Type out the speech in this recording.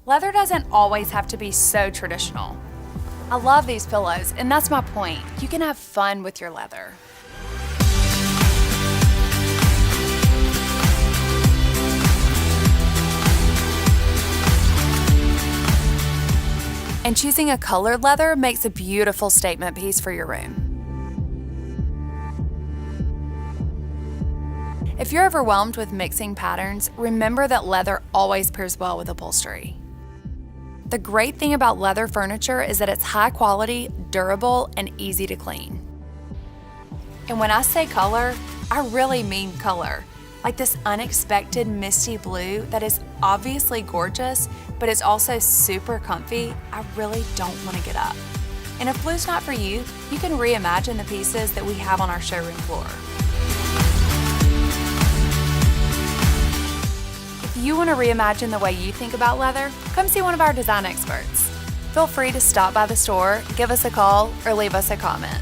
Leather doesn't always have to be so traditional. I love these pillows, and that's my point. You can have fun with your leather. And choosing a colored leather makes a beautiful statement piece for your room. If you're overwhelmed with mixing patterns, remember that leather always pairs well with upholstery. The great thing about leather furniture is that it's high quality, durable, and easy to clean. And when I say color, I really mean color. Like this unexpected misty blue that is obviously gorgeous, but it's also super comfy. I really don't want to get up. And if blue's not for you, you can reimagine the pieces that we have on our showroom floor. If you want to reimagine the way you think about leather, come see one of our design experts. Feel free to stop by the store, give us a call, or leave us a comment.